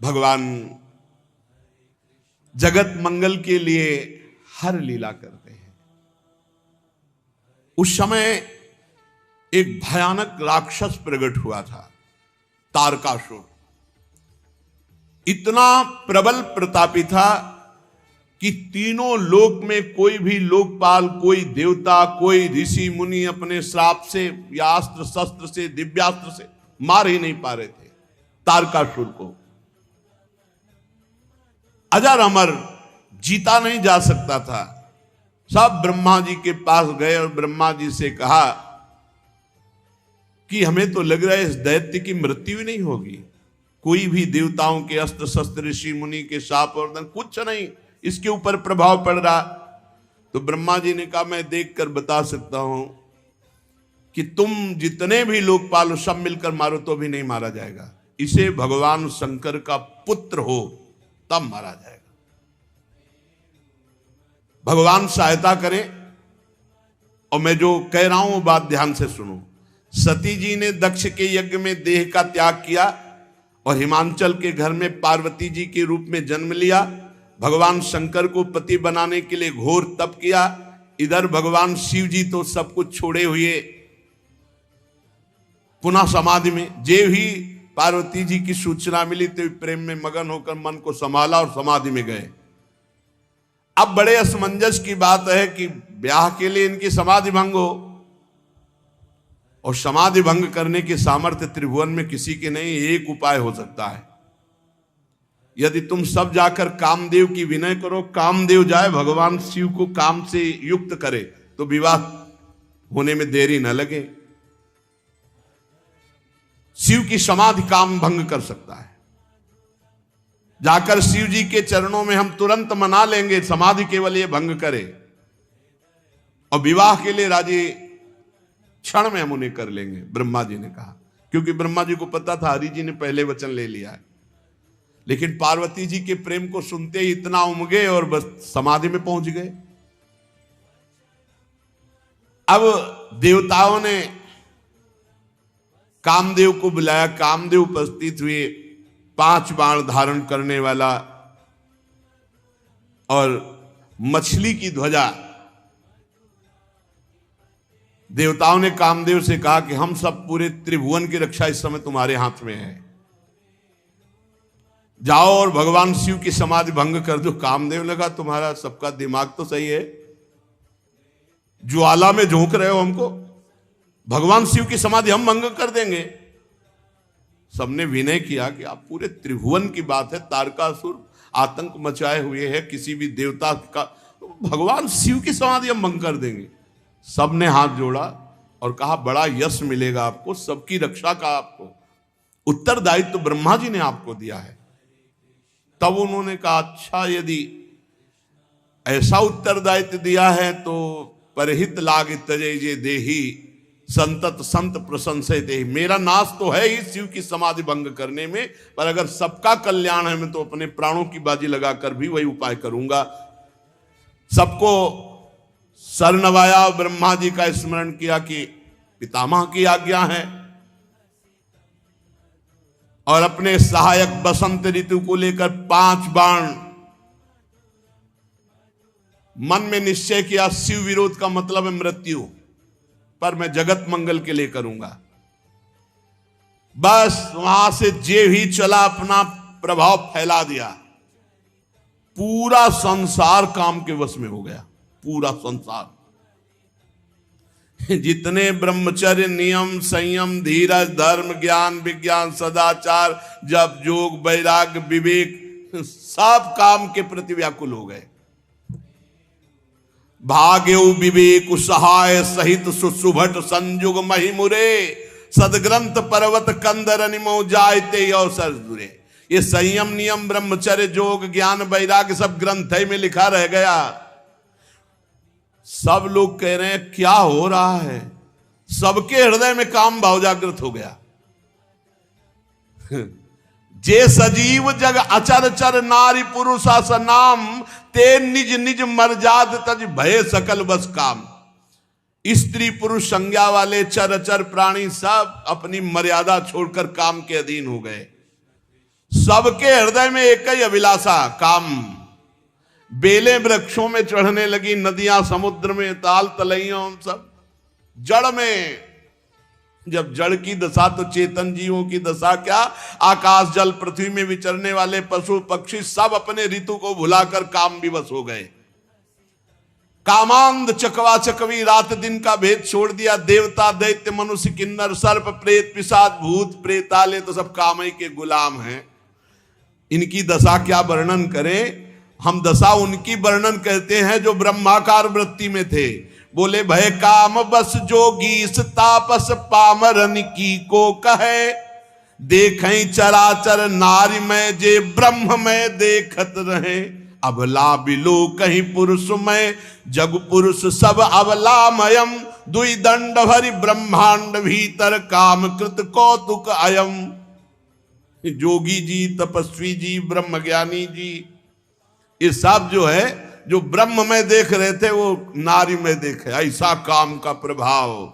भगवान जगत मंगल के लिए हर लीला करते हैं। उस समय एक भयानक राक्षस प्रकट हुआ था, तारकासुर। इतना प्रबल प्रतापी था कि तीनों लोक में कोई भी लोकपाल, कोई देवता, कोई ऋषि मुनि अपने श्राप से या अस्त्र शस्त्र से, दिव्यास्त्र से मार ही नहीं पा रहे थे तारकासुर को। अजर अमर, जीता नहीं जा सकता था। सब ब्रह्मा जी के पास गए और ब्रह्मा जी से कहा कि हमें तो लग रहा है इस दैत्य की मृत्यु ही नहीं होगी। कोई भी देवताओं के अस्त्र शस्त्र, ऋषि मुनि के शाप और दंड, कुछ नहीं इसके ऊपर प्रभाव पड़ रहा। तो ब्रह्मा जी ने कहा मैं देखकर बता सकता हूं कि तुम जितने भी लोकपाल सब मिलकर मारो तो भी नहीं मारा जाएगा। इसे भगवान शंकर का पुत्र हो तब मारा जाएगा। भगवान सहायता करें। और मैं जो कह रहा हूं वो बात ध्यान से सुनो। सती जी ने दक्ष के यज्ञ में देह का त्याग किया और हिमांचल के घर में पार्वती जी के रूप में जन्म लिया। भगवान शंकर को पति बनाने के लिए घोर तप किया। इधर भगवान शिव जी तो सब कुछ छोड़े हुए पुनः समाधि में। जे ही पार्वती जी की सूचना मिली तो प्रेम में मगन होकर मन को संभाला और समाधि में गए। अब बड़े असमंजस की बात है कि ब्याह के लिए इनकी समाधि भंग हो, और समाधि भंग करने के सामर्थ्य त्रिभुवन में किसी के नहीं। एक उपाय हो सकता है, यदि तुम सब जाकर कामदेव की विनय करो, कामदेव जाए भगवान शिव को काम से युक्त करे तो विवाह होने में देरी न लगे। शिव की समाधि काम भंग कर सकता है। जाकर शिव जी के चरणों में हम तुरंत मना लेंगे, समाधि केवल ये भंग करे, और विवाह के लिए राजी क्षण में हम उन्हें कर लेंगे। ब्रह्मा जी ने कहा, क्योंकि ब्रह्मा जी को पता था हरि जी ने पहले वचन ले लिया है। लेकिन पार्वती जी के प्रेम को सुनते ही इतना उमगे और बस समाधि में पहुंच गए। अब देवताओं ने कामदेव को बुलाया। कामदेव उपस्थित हुए, 5 बाण धारण करने वाला और मछली की ध्वजा। देवताओं ने कामदेव से कहा कि हम सब पूरे त्रिभुवन की रक्षा इस समय तुम्हारे हाथ में है, जाओ और भगवान शिव की समाधि भंग कर दो। कामदेव ने कहा तुम्हारा सबका दिमाग तो सही है, ज्वाला में झोंक रहे हो हमको, भगवान शिव की समाधि हम भंग कर देंगे। सबने विनय किया कि आप पूरे त्रिभुवन की बात है, तारकासुर आतंक मचाए हुए है, किसी भी देवता का, भगवान शिव की समाधि हम भंग कर देंगे। सबने हाथ जोड़ा और कहा बड़ा यश मिलेगा आपको, सबकी रक्षा का आपको उत्तरदायित्व तो ब्रह्मा जी ने आपको दिया है। तब उन्होंने कहा अच्छा, यदि ऐसा उत्तरदायित्व दिया है तो परहित लाग तजय जे देही संतत संत प्रशंसे देही। मेरा नाश तो है ही शिव की समाधि भंग करने में, पर अगर सबका कल्याण है मैं तो अपने प्राणों की बाजी लगाकर भी वही उपाय करूंगा। सबको सर नवाया, ब्रह्मा जी का स्मरण किया कि पितामह की आज्ञा है, और अपने सहायक बसंत ऋतु को लेकर 5 बाण। मन में निश्चय किया शिव विरोध का मतलब है मृत्यु, पर मैं जगत मंगल के लिए करूंगा। बस वहां से जे ही चला अपना प्रभाव फैला दिया। पूरा संसार काम के वश में हो गया, पूरा संसार। जितने ब्रह्मचर्य, नियम, संयम, धीरज, धर्म, ज्ञान, विज्ञान, सदाचार, जप, योग, वैराग्य, विवेक, सब काम के प्रति व्याकुल हो गए। भाग्यौ विवेक सहाय सहित सुसुभट संयुग महिमुरे, सदग्रंथ पर्वत कंदर निमो जायते अवसर दुरे। ये संयम, नियम, ब्रह्मचर्य, योग, ज्ञान, वैराग्य सब ग्रंथ में लिखा रह गया। सब लोग कह रहे हैं क्या हो रहा है, सबके हृदय में काम भाव जागृत हो गया। जे सजीव जग अचर चर नारी पुरुषा सनाम, ते निज निज मर्जाद तज भय सकल बस काम। स्त्री पुरुष संज्ञा वाले चर चर प्राणी सब अपनी मर्यादा छोड़कर काम के अधीन हो गए। सबके हृदय में एक ही अभिलाषा, काम। बेलें वृक्षों में चढ़ने लगी, नदियां समुद्र में, ताल तलैयों, सब जड़ में। जब जड़ की दशा तो चेतन जीवों की दशा क्या, आकाश जल पृथ्वी में विचरने वाले पशु पक्षी सब अपने ऋतु को भुलाकर काम विवश हो गए। कामांध चकवा चकवी, रात दिन का भेद छोड़ दिया। देवता दैत्य मनुष्य किन्नर सर्प प्रेत पिशाच भूत प्रेताले तो सब काम ही के गुलाम हैं। इनकी दशा क्या वर्णन करें। हम दशा उनकी वर्णन करते हैं जो ब्रह्माकार वृत्ति में थे। बोले भय काम बस जोगी तापस पामरन की को कहे, देखें चराचर नारी में जे ब्रह्म में देखत रहे। अबला बिलो कहीं पुरुष में जग पुरुष सब अबलामयम, दुई दंड भरी ब्रह्मांड भीतर काम कृत कौतुक अयम। जोगी जी, तपस्वी जी, ब्रह्म ज्ञानी जी, ये सब जो है, जो ब्रह्म में देख रहे थे वो नारी में देखे। ऐसा काम का प्रभाव।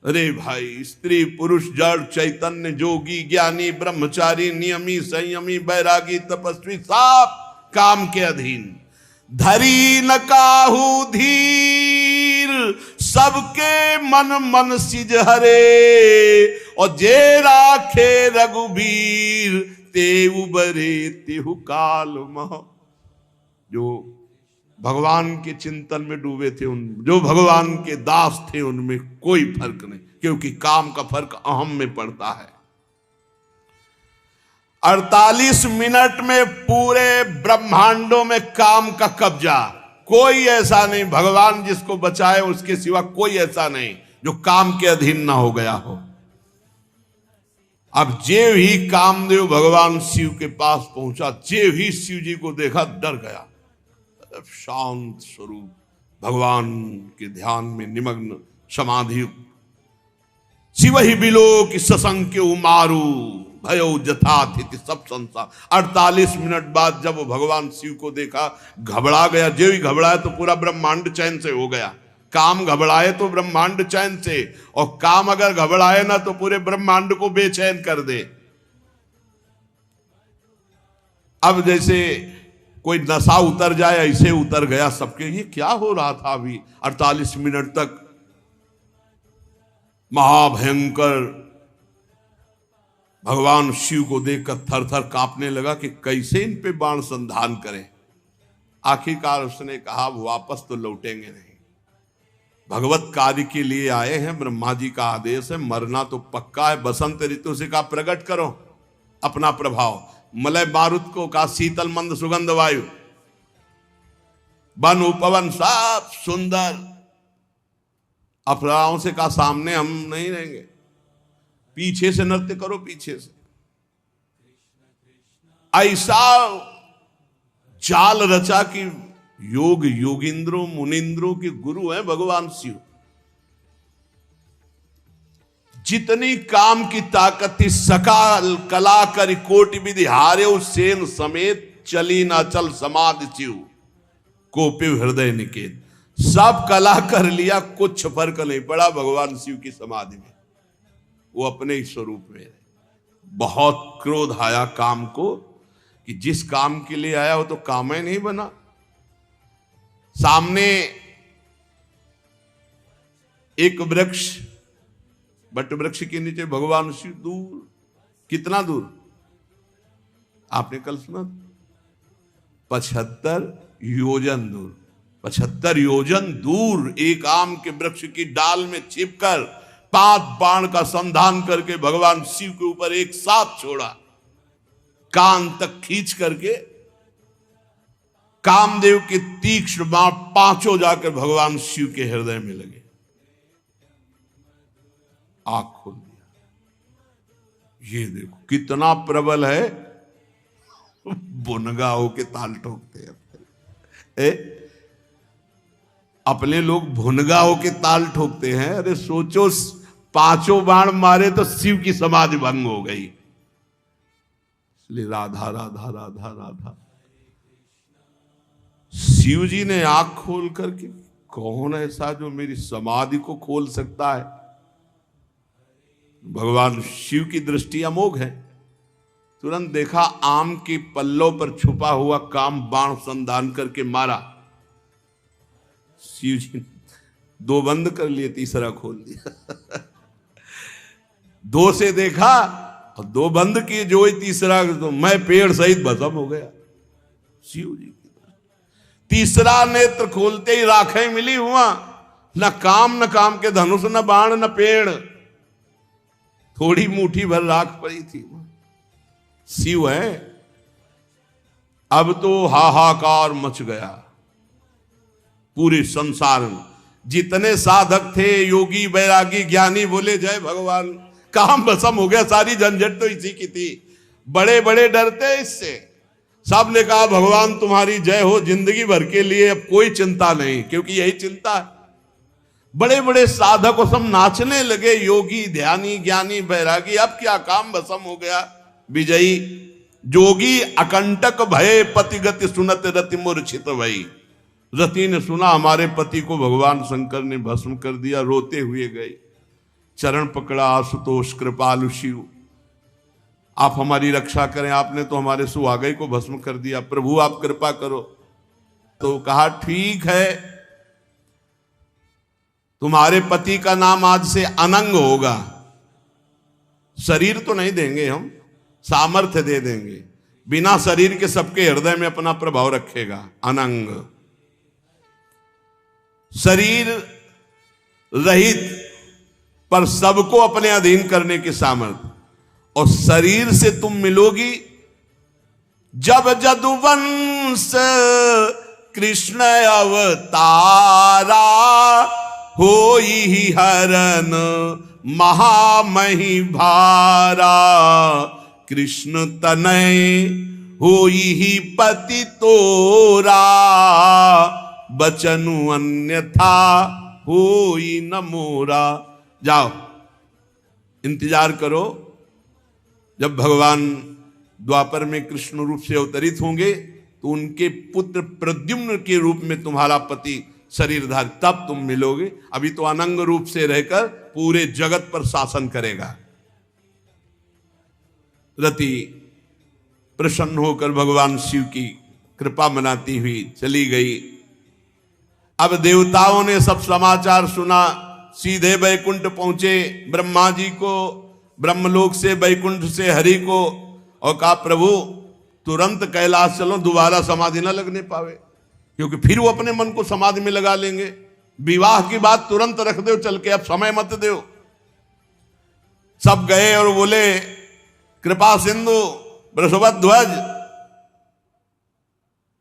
अरे भाई, स्त्री पुरुष जड़ चैतन्य जोगी ज्ञानी ब्रह्मचारी नियमी संयमी बैरागी तपस्वी सब काम के अधीन। धरी न काहू धीर सबके मन मन सिज हरे, और जे राखे रघुबीर ते उबरे तेहु काल मह। जो भगवान के चिंतन में डूबे थे, उन जो भगवान के दास थे, उनमें कोई फर्क नहीं, क्योंकि काम का फर्क अहम में पड़ता है। 48 मिनट में पूरे ब्रह्मांडों में काम का कब्जा। कोई ऐसा नहीं, भगवान जिसको बचाए उसके सिवा कोई ऐसा नहीं जो काम के अधीन ना हो गया हो। अब जे ही कामदेव भगवान शिव के पास पहुंचा, जे ही शिव जी को देखा डर गया। शांत स्वरूप भगवान के ध्यान में निमग्न समाधि। शिव ही बिलो की ससंख्य उमारू भयो जथाथिति सब संसार। 48 मिनट बाद जब वो भगवान शिव को देखा, घबरा गया। जो ही घबराया तो पूरा ब्रह्मांड चैन से हो गया। काम घबराए तो ब्रह्मांड चैन से, और काम अगर घबराए ना तो पूरे ब्रह्मांड को बेचैन कर दे। अब जैसे कोई नशा उतर जाए, ऐसे उतर गया सबके। ये क्या हो रहा था अभी 48 मिनट तक। महाभयंकर भगवान शिव को देखकर थर थर कांपने लगा कि कैसे इन पे बाण संधान करें। आखिरकार उसने कहा वापस तो लौटेंगे नहीं, भगवत कार्य के लिए आए हैं, ब्रह्मा जी का आदेश है, मरना तो पक्का है। बसंत ऋतु से कहा प्रकट करो अपना प्रभाव। मलय मारुत को कहा शीतल मंद सुगंध वायु, वन उपवन सब सुंदर। अप्सराओं से कहा सामने हम नहीं रहेंगे, पीछे से नृत्य करो, पीछे से। ऐसा चाल रचा कि योग योगिंद्रों मुनिंद्रों के गुरु हैं भगवान शिव। जितनी काम की ताकत थी, सकाल कला कर कोटि विधि हारे सेन समेत, चली ना चल समाधि शिव कोपिव हृदय निकेत। सब कला कर लिया, कुछ फर्क नहीं पड़ा भगवान शिव की समाधि में। वो अपने ही स्वरूप में। बहुत क्रोध आया काम को कि जिस काम के लिए आया वो तो काम ही नहीं बना। सामने एक वृक्ष, बट वृक्ष के नीचे भगवान शिव दूर। कितना दूर आपने कल सुना? 75 योजन दूर। 75 योजन दूर एक आम के वृक्ष की डाल में छिपकर 5 बाण का संधान करके भगवान शिव के ऊपर एक साथ छोड़ा। कान तक खींच करके कामदेव के तीक्ष्ण बाण 5 जाकर भगवान शिव के हृदय में लगे। आंख खोल दिया। ये देखो कितना प्रबल है। बुनगा होके ताल ठोकते हैं। अपने लोग भुनगा होके ताल ठोकते हैं। अरे सोचो 5 बाण मारे तो शिव की समाधि भंग हो गई। इसलिए राधा राधा राधा राधा। शिव जी ने आंख खोल करके, कौन ऐसा जो मेरी समाधि को खोल सकता है? भगवान शिव की दृष्टि अमोघ है। तुरंत देखा आम की पल्लों पर छुपा हुआ काम बाण संधान करके मारा। शिव जी ने 2 बंद कर लिए, तीसरा खोल दिया। 2 से देखा और 2 बंद किए, जो ही तीसरा तो मैं पेड़ सहित भस्म हो गया। शिव जी तीसरा नेत्र खोलते ही राखें मिली हुआ, न काम के धनुष, न बाण, न पेड़, थोड़ी मुट्ठी भर राख पड़ी थी। शिव है। अब तो हाहाकार मच गया पूरे संसार में। जितने साधक थे, योगी बैरागी ज्ञानी, बोले जय भगवान, काम भस्म हो गया। सारी झंझट तो इसी की थी। बड़े बड़े डरते इससे। सब ने कहा भगवान तुम्हारी जय हो, जिंदगी भर के लिए अब कोई चिंता नहीं, क्योंकि यही चिंता है। बड़े बड़े साधक सब नाचने लगे, योगी, ध्यानी, ज्ञानी, बैरागी। अब क्या, काम भस्म हो गया। विजयी जोगी अकंटक भय पतिगति सुनत रति मूर्छित भई। रति ने सुना हमारे पति को भगवान शंकर ने भस्म कर दिया, रोते हुए गए। चरण पकड़ा आशुतोष कृपालु शिव, आप हमारी रक्षा करें, आपने तो हमारे सुहागई को भस्म कर दिया, प्रभु आप कृपा करो। तो कहा ठीक है, तुम्हारे पति का नाम आज से अनंग होगा। शरीर तो नहीं देंगे हम, सामर्थ्य दे देंगे, बिना शरीर के सबके हृदय में अपना प्रभाव रखेगा। अनंग, शरीर रहित पर सबको अपने अधीन करने की सामर्थ्य। और शरीर से तुम मिलोगी जब जदुवंश कृष्ण अवतारा, होई ही हरन महामही भारा। कृष्ण तनय होई ही पति तोरा, बचनु अन्यथा होई न मोरा। जाओ इंतजार करो, जब भगवान द्वापर में कृष्ण रूप से अवतरित होंगे तो उनके पुत्र प्रद्युम्न के रूप में तुम्हारा पति शरीरधारी, तब तुम मिलोगे। अभी तो अनंग रूप से रहकर पूरे जगत पर शासन करेगा। रति प्रसन्न होकर भगवान शिव की कृपा मनाती हुई चली गई। अब देवताओं ने सब समाचार सुना, सीधे बैकुंठ पहुंचे। ब्रह्मा जी को ब्रह्मलोक से, बैकुंठ से हरि को, और कहा प्रभु तुरंत कैलाश चलो, दोबारा समाधि न लगने पावे, क्योंकि फिर वो अपने मन को समाधि में लगा लेंगे। विवाह की बात तुरंत रख दो चल के, अब समय मत दो। सब गए और बोले कृपा सिंधु वृषभध्वज,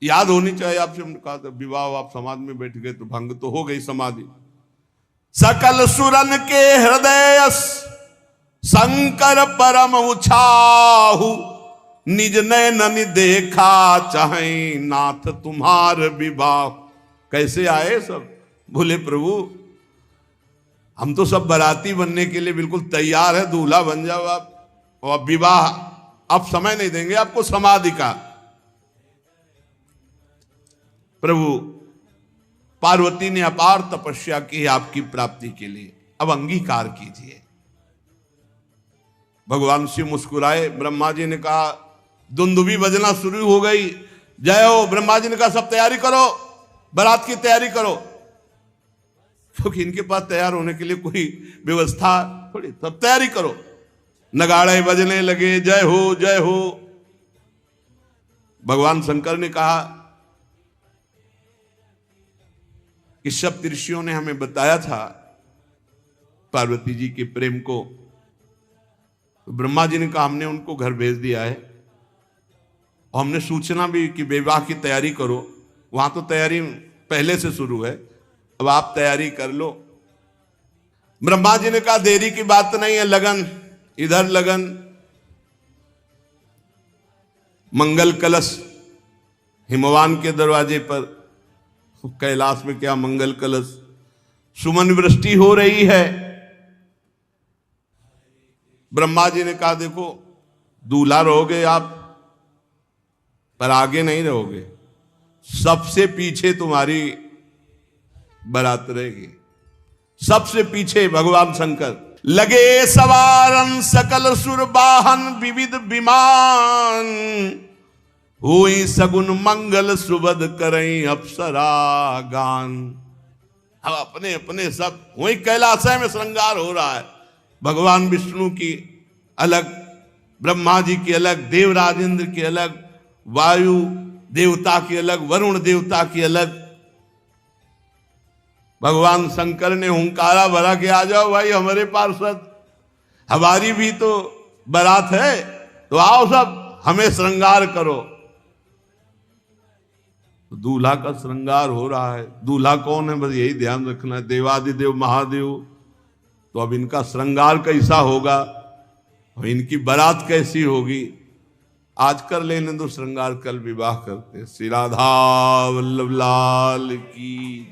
याद होनी चाहिए आपसे। हमने कहा था विवाह, आप समाधि में बैठ गए तो भंग तो हो गई समाधि। सकल सुरन के हृदय शंकर परम उछाहु, निज नैन देखा चाहे नाथ तुम्हार विवाह। कैसे आए सब? बोले प्रभु हम तो सब बाराती बनने के लिए बिल्कुल तैयार है, दूल्हा बन जाओ आप, और विवाह अब समय नहीं देंगे आपको समाधि का। प्रभु पार्वती ने अपार तपस्या की है आपकी प्राप्ति के लिए, अब अंगीकार कीजिए। भगवान शिव मुस्कुराए। ब्रह्मा जी ने कहा, दुंदुभी बजना शुरू हो गई, जय हो। ब्रह्मा जी ने कहा सब तैयारी करो, बारात की तैयारी करो, क्योंकि इनके पास तैयार होने के लिए कोई व्यवस्था थोड़ी, सब तैयारी करो। नगाड़े बजने लगे, जय हो जय हो। भगवान शंकर ने कहा कि सप्त ऋषियों ने हमें बताया था पार्वती जी के प्रेम को, तो ब्रह्मा जी ने कहा हमने उनको घर भेज दिया है, और हमने सूचना भी कि विवाह की तैयारी करो। वहां तो तैयारी पहले से शुरू है, अब आप तैयारी कर लो। ब्रह्मा जी ने कहा देरी की बात नहीं है, लगन, इधर लगन। मंगल कलश हिमवान के दरवाजे पर, कैलाश में क्या मंगल कलश, सुमन वृष्टि हो रही है। ब्रह्मा जी ने कहा देखो दूल्हा रहोगे आप, पर आगे नहीं रहोगे, सबसे पीछे तुम्हारी बारात रहेगी, सबसे पीछे भगवान शंकर। लगे सवारन सकल सुर वाहन विविध विमान, हुई सगुन मंगल सुबद करई अप्सरा गान। अब अपने अपने सब वही कैलाशय में श्रृंगार हो रहा है। भगवान विष्णु की अलग, ब्रह्मा जी की अलग, देवराजेंद्र की अलग, वायु देवता की अलग, वरुण देवता की अलग। भगवान शंकर ने हुंकारा भरा कि आ जाओ भाई हमारे पार्षद, हमारी भी तो बारात है, तो आओ सब हमें श्रृंगार करो। दूल्हा का श्रृंगार हो रहा है। दूल्हा कौन है, बस यही ध्यान रखना है, देवादिदेव महादेव। तो अब इनका श्रृंगार कैसा होगा और इनकी बारात कैसी होगी, आज कर लेने दो श्रृंगार, कल विवाह करते। श्री राधा वल्लभ लाल की।